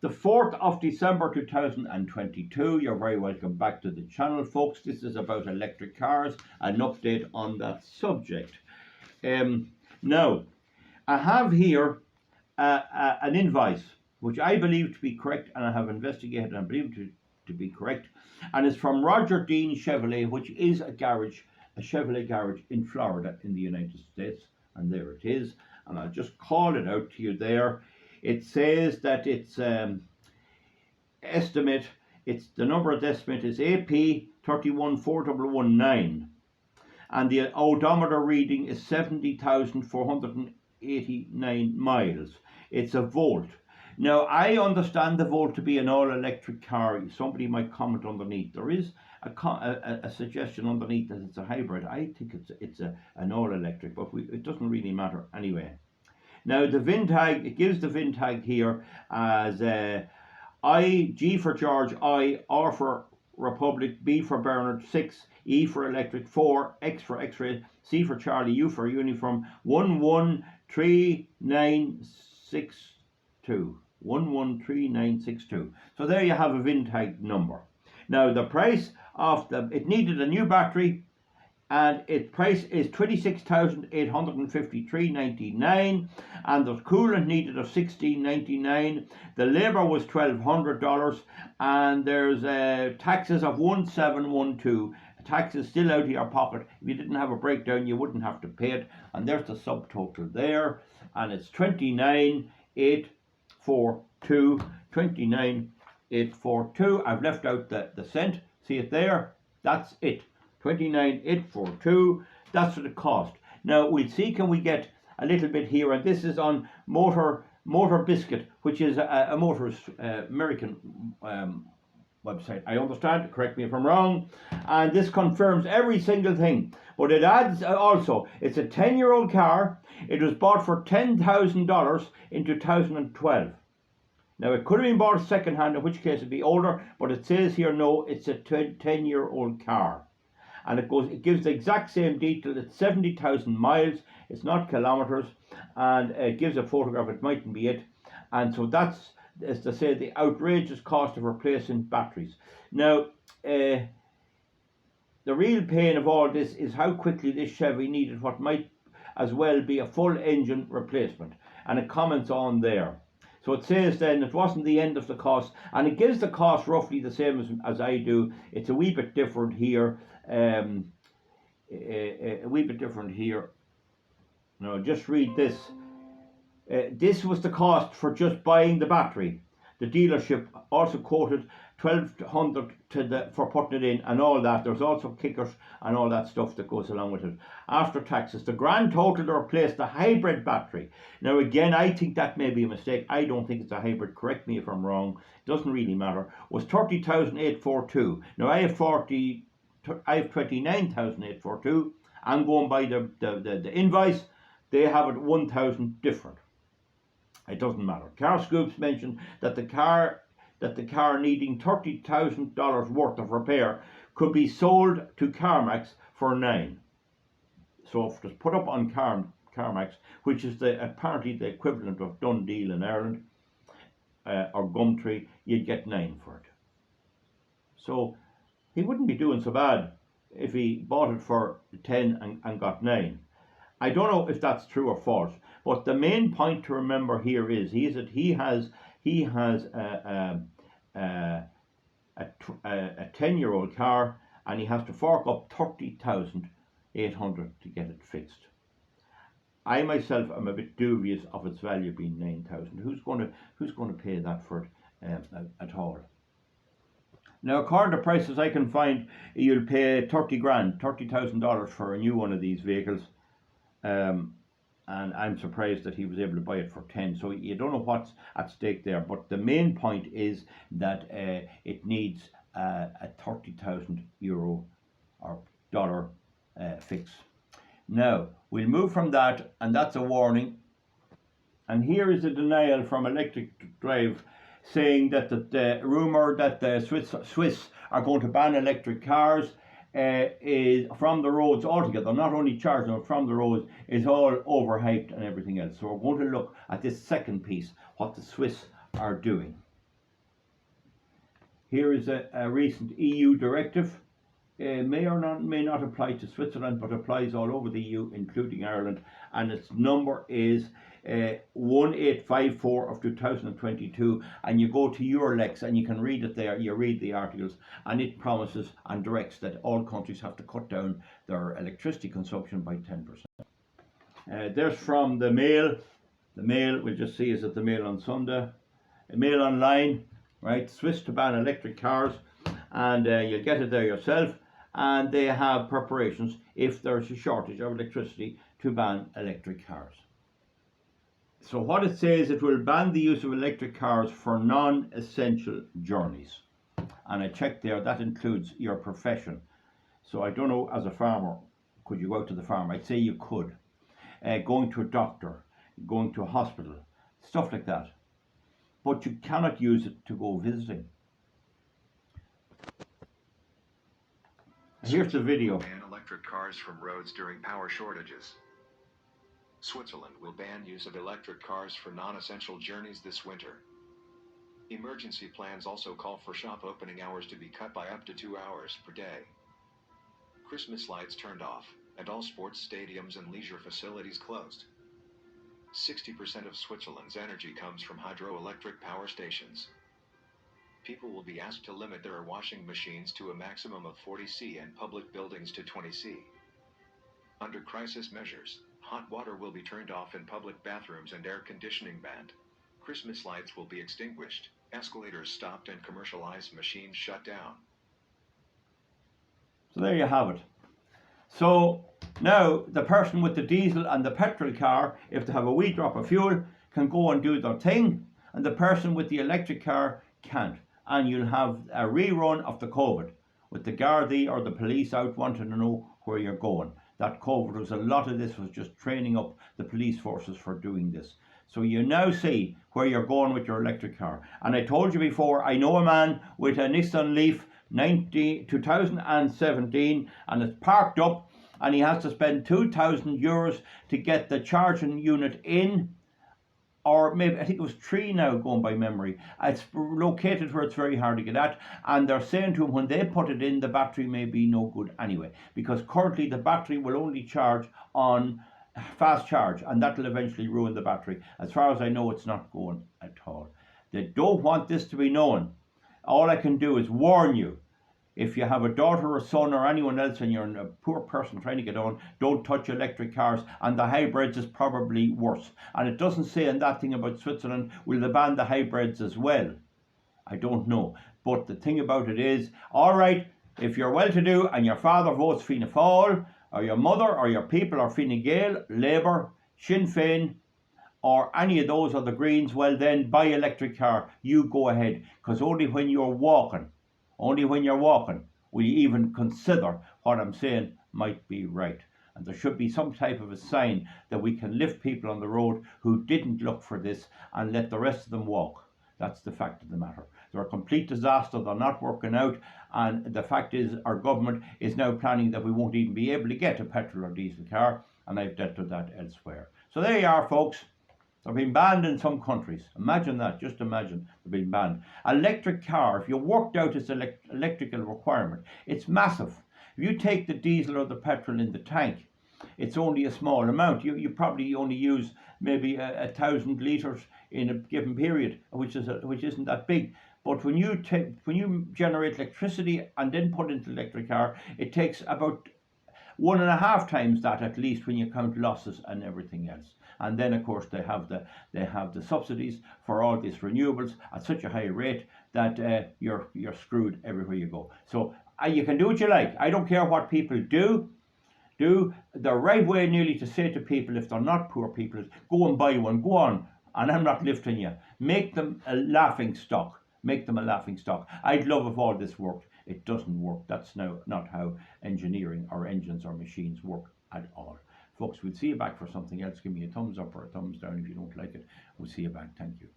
The 4th of December 2022. You're very welcome back to the channel, folks. This is about electric cars, an update on that subject. Now, I have here an invoice which I believe to be correct, and I have investigated and I believe to be correct, and it's from Roger Dean Chevrolet, which is a Chevrolet garage in Florida in the United States, and there it is, and I'll just call it out to you there. It says that its the number of estimate is AP 31419, and the odometer reading is 70,489 miles. It's a Volt. Now, I understand the Volt to be an all-electric car. Somebody might comment underneath. There is a suggestion underneath that it's a hybrid. I think it's an all-electric, but it doesn't really matter anyway. Now, the VIN tag, it gives the VIN tag here as G for George, I, R for Republic, B for Bernard, 6, E for Electric, 4, X for X-ray, C for Charlie, U for Uniform, 113962. 113962. So there you have a VIN tag number. Now, the price of it needed a new battery, and its price is $26,853.99, and the coolant needed of $16.99. The labor was $1,200, and there's taxes of $1,712. Tax is still out of your pocket. If you didn't have a breakdown, you wouldn't have to pay it, and there's the subtotal there, and it's $29,842. $29,842. I've left out the cent. See it there? That's it. $29,842. That's what it cost. Now we'll see, can we get a little bit here, and this is on Motor Biscuit, which is a motorist American website. I understand, correct me if I'm wrong, and this confirms every single thing. But it adds also, it's a 10-year-old car. It was bought for $10,000 in 2012. Now, it could have been bought second-hand, in which case it'd be older, but it says here, no, it's a 10-year-old car. And it gives the exact same detail. It's 70,000 miles. It's not kilometers, and it gives a photograph. It mightn't be it. And so that's, as to say, the outrageous cost of replacing batteries. Now, the real pain of all this is how quickly this Chevy needed what might as well be a full engine replacement. And it comments on there. So it says then it wasn't the end of the cost, and it gives the cost roughly the same as I do. It's a wee bit different here. A wee bit different here. Now, just read this. This was the cost for just buying the battery. The dealership also quoted $1,200 for putting it in and all that. There's also kickers and all that stuff that goes along with it. After taxes, the grand total to replace the hybrid battery. Now again, I think that may be a mistake. I don't think it's a hybrid. Correct me if I'm wrong. It doesn't really matter. Was $30,842. Now I have $29,842. I'm going by the invoice. They have it 1,000 different. It doesn't matter. Car Scoops mentioned that the car needing $30,000 worth of repair could be sold to CarMax for $9,000. So if it's put up on CarMax, which is apparently the equivalent of Dundee in Ireland, or Gumtree, you'd get $9,000 for it. So he wouldn't be doing so bad if he bought it for $10,000 and got $9,000. I don't know if that's true or false, but the main point to remember here is he has a 10-year-old car, and he has to fork up $30,800 to get it fixed. I myself am a bit dubious of its value being $9,000. Who's going to pay that for it at all? Now, according to prices I can find, you'll pay $30,000 for a new one of these vehicles. And I'm surprised that he was able to buy it for 10. So you don't know what's at stake there. But the main point is that it needs a 30,000 euro or dollar fix. Now we'll move from that, and that's a warning. And here is a denial from Electric Drive, saying that the rumor that the Swiss are going to ban electric cars is from the roads altogether, not only charging but from the roads, is all overhyped and everything else. So we're going to look at this second piece, what the Swiss are doing. Here is a recent EU directive. May not apply to Switzerland, but applies all over the EU, including Ireland, and its number is 1854 of 2022. And you go to Eurolex and you can read it there. You read the articles, and it promises and directs that all countries have to cut down their electricity consumption by 10%. There's from the Mail. The Mail, we'll just see, is it the Mail on Sunday? Mail Online, right? Swiss to ban electric cars, and you'll get it there yourself. And they have preparations if there's a shortage of electricity to ban electric cars. So what it says, it will ban the use of electric cars for non-essential journeys. And I checked there, that includes your profession. So I don't know, as a farmer, could you go out to the farm? I'd say you could. Going to a doctor, going to a hospital, stuff like that. But you cannot use it to go visiting. Here's the video. Ban electric cars from roads during power shortages. Switzerland will ban use of electric cars for non-essential journeys this winter. Emergency plans also call for shop opening hours to be cut by up to 2 hours per day. Christmas lights turned off, and all sports stadiums and leisure facilities closed. 60% of Switzerland's energy comes from hydroelectric power stations. People will be asked to limit their washing machines to a maximum of 40°C and public buildings to 20°C. Under crisis measures, hot water will be turned off in public bathrooms and air conditioning banned. Christmas lights will be extinguished, escalators stopped, and commercialized machines shut down. So there you have it. So now the person with the diesel and the petrol car, if they have a wee drop of fuel, can go and do their thing, and the person with the electric car can't. And you'll have a rerun of the COVID with the Gardaí or the police out wanting to know where you're going. That COVID was, a lot of this was just training up the police forces for doing this. So you now see where you're going with your electric car. And I told you before, I know a man with a Nissan Leaf 2017, and it's parked up, and he has to spend €2,000 to get the charging unit in, or maybe, I think it was 3 now, going by memory. It's located where it's very hard to get at, and they're saying to him when they put it in, the battery may be no good anyway, because currently the battery will only charge on fast charge, and that will eventually ruin the battery. As far as I know, it's not going at all. They don't want this to be known. All I can do is warn you. If you have a daughter or son or anyone else and you're a poor person trying to get on, don't touch electric cars, and the hybrids is probably worse. And it doesn't say in that thing about Switzerland, will they ban the hybrids as well? I don't know. But the thing about it is, all right, if you're well-to-do and your father votes Fianna Fáil, or your mother or your people are Fine Gael, Labour, Sinn Féin, or any of those, or the Greens, well then buy electric car. You go ahead, because only when you're walking will you even consider what I'm saying might be right. And there should be some type of a sign that we can lift people on the road who didn't look for this and let the rest of them walk. That's the fact of the matter. They're a complete disaster. They're not working out. And the fact is, our government is now planning that we won't even be able to get a petrol or diesel car. And I've dealt with that elsewhere. So there you are, folks. They're being banned in some countries. Imagine that. Just imagine they're being banned. Electric car, if you worked out its electrical requirement, it's massive. If you take the diesel or the petrol in the tank, it's only a small amount. You probably only use maybe 1,000 litres in a given period, which isn't that big. But when you generate electricity and then put into the electric car, it takes about 1.5 times that, at least, when you count losses and everything else. And then, of course, they have the subsidies for all these renewables at such a high rate that you're screwed everywhere you go. So you can do what you like. I don't care what people do. The right way nearly to say to people, if they're not poor people, is go and buy one. Go on, and I'm not lifting you. Make them a laughing stock. Make them a laughing stock. I'd love if all this worked. It doesn't work. That's now not how engineering or engines or machines work at all. Folks, we'll see you back for something else. Give me a thumbs up or a thumbs down if you don't like it. We'll see you back. Thank you.